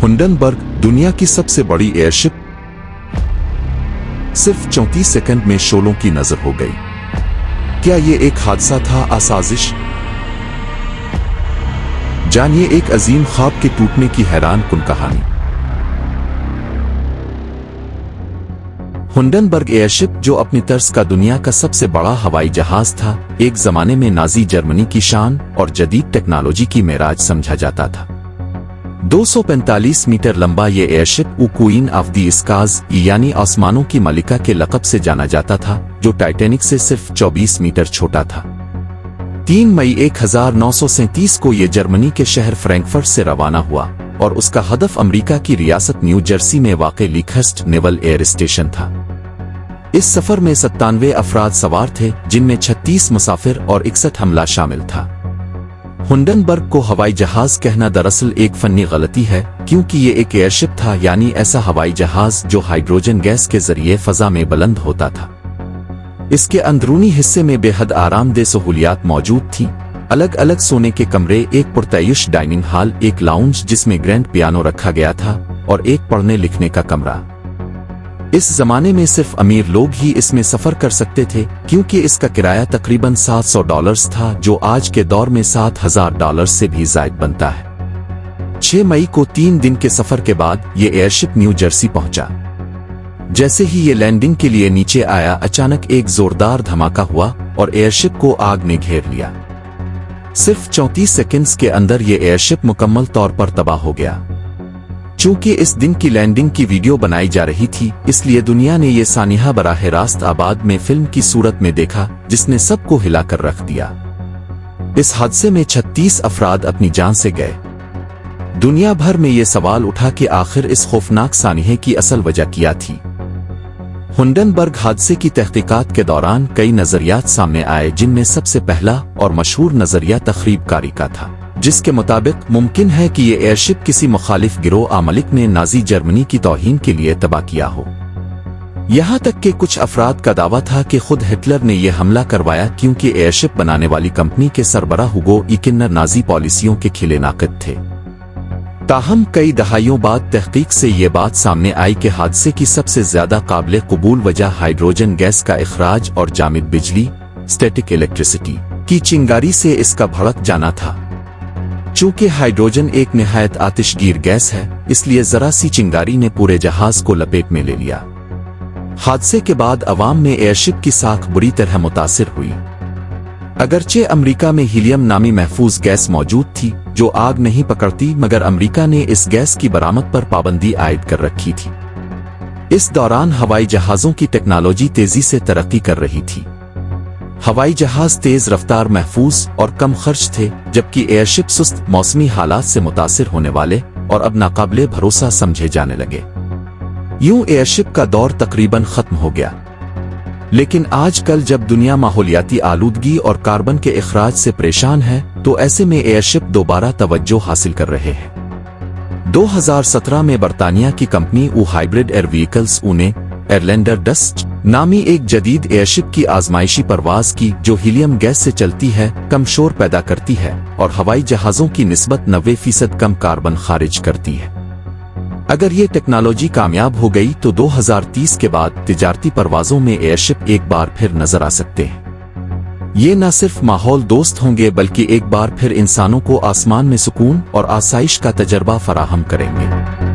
Hindenburg दुनिया की सबसे बड़ी एयरशिप सिर्फ 34 सेकंड में शोलों की नजर हो गई। क्या ये एक हादसा था, आसाजिश? जानिए एक अजीम ख्वाब के टूटने की हैरान कुन कहानी। हिंडनबर्ग एयरशिप, जो अपनी तर्ज का दुनिया का सबसे बड़ा हवाई जहाज था, एक जमाने में नाजी जर्मनी की शान और जदीद टेक्नोलॉजी की मेराज समझा जाता था। 245 मीटर लंबा ये airship queen of the skies यानी आसमानों की मलिका के लक़ब से जाना जाता था, जो टाइटैनिक से सिर्फ 24 मीटर छोटा था। 3 मई 1937 को ये जर्मनी के शहर फ्रैंकफर्ट से रवाना हुआ और उसका हदफ अमेरिका की रियासत न्यू जर्सी में वाक़ लीकहर्स्ट नेवल एयर स्टेशन था। इस सफर में 97 अफराद सवार थे, जिनमें 36 मुसाफिर और 61 हमला शामिल था। हिंडनबर्ग को हवाई जहाज कहना दरअसल एक फन्नी गलती है, क्योंकि ये एक एयरशिप था, यानी ऐसा हवाई जहाज जो हाइड्रोजन गैस के जरिए फजा में बुलंद होता था। इसके अंदरूनी हिस्से में बेहद आरामदेह सहूलियात मौजूद थीं। अलग अलग सोने के कमरे, एक पुरतयश डाइनिंग हॉल, एक लाउंज जिसमें ग्रैंड पियानो रखा गया था और एक पढ़ने लिखने का कमरा। इस जमाने में सिर्फ अमीर लोग ही इसमें सफर कर सकते थे, क्योंकि इसका किराया तकरीबन $700 था, जो आज के दौर में $7,000 से भी ज्यादा बनता है। 6 मई को 3 दिन के सफर के बाद ये एयरशिप न्यू जर्सी पहुंचा। जैसे ही ये लैंडिंग के लिए नीचे आया, अचानक एक जोरदार धमाका हुआ और एयरशिप को आग ने घेर लिया। सिर्फ 34 सेकंड्स के अंदर ये एयरशिप मुकम्मल तौर पर तबाह हो गया। चूंकि इस दिन की लैंडिंग की वीडियो बनाई जा रही थी, इसलिए दुनिया ने ये सानिहा बराह रास्त आबाद में फिल्म की सूरत में देखा, जिसने सबको हिलाकर रख दिया। इस हादसे में 36 अफराद अपनी जान से गए। दुनिया भर में ये सवाल उठा कि आखिर इस खौफनाक सानिहे की असल वजह क्या थी। हिंडनबर्ग हादसे की तहकीकात के दौरान कई नजरियात सामने आए, जिनमें सबसे पहला और मशहूर नजरिया तखरीबकारी का था, जिसके मुताबिक मुमकिन है कि ये एयरशिप किसी मुखालिफ गिरोह मलिक ने नाजी जर्मनी की तौहीन के लिए तबाह किया हो। यहाँ तक कि कुछ अफराद का दावा था कि खुद हिटलर ने यह हमला करवाया, क्योंकि एयरशिप बनाने वाली कंपनी के सरबराह हुगो इकिन्नर नाजी पॉलिसियों के खिले नाक़िद थे। ताहम कई दहाइयों बाद तहकीक से ये बात सामने आई कि हादसे की सबसे ज्यादा काबिल कबूल वजह हाइड्रोजन गैस का इखराज और जामिद बिजली स्टैटिक इलेक्ट्रिसिटी की चिंगारी से इसका भड़क जाना था। चूंकि हाइड्रोजन एक निहायत आतिशगीर गैस है, इसलिए जरा सी चिंगारी ने पूरे जहाज को लपेट में ले लिया। हादसे के बाद अवाम में एयरशिप की साख बुरी तरह मुतासिर हुई। अगरचे अमेरिका में हीलियम नामी महफूज गैस मौजूद थी, जो आग नहीं पकड़ती, मगर अमेरिका ने इस गैस की बरामद पर पाबंदी आयद कर रखी थी। इस दौरान हवाई जहाजों की टेक्नोलॉजी तेजी से तरक्की कर रही थी। हवाई जहाज तेज रफ्तार, महफूज और कम खर्च थे, जबकि एयरशिप सुस्त मौसमी हालात से मुतासिर होने वाले और अब नाकाबिले भरोसा समझे जाने लगे। यूं एयरशिप का दौर तकरीबन खत्म हो गया। लेकिन आजकल जब दुनिया माहौलियाती आलूदगी और कार्बन के इखराज से परेशान है, तो ऐसे में एयरशिप दोबारा तवज्जो हासिल कर रहे हैं। 2017 में बरतानिया की कंपनी हाइब्रिड एयर व्हीकल्स ने एयरलैंडर डस्ट नामी एक जदीद एयरशिप की आजमाइशी परवाज की, जो हीलियम गैस से चलती है, कम शोर पैदा करती है और हवाई जहाजों की निस्बत 90% कम कार्बन खारिज करती है। अगर ये टेक्नोलॉजी कामयाब हो गई तो 2030 के बाद तिजारती परवाजों में एयरशिप एक बार फिर नजर आ सकते हैं। ये न सिर्फ माहौल दोस्त होंगे, बल्कि एक बार फिर इंसानों को आसमान में सुकून और आसाइश का तजर्बा फराहम करेंगे।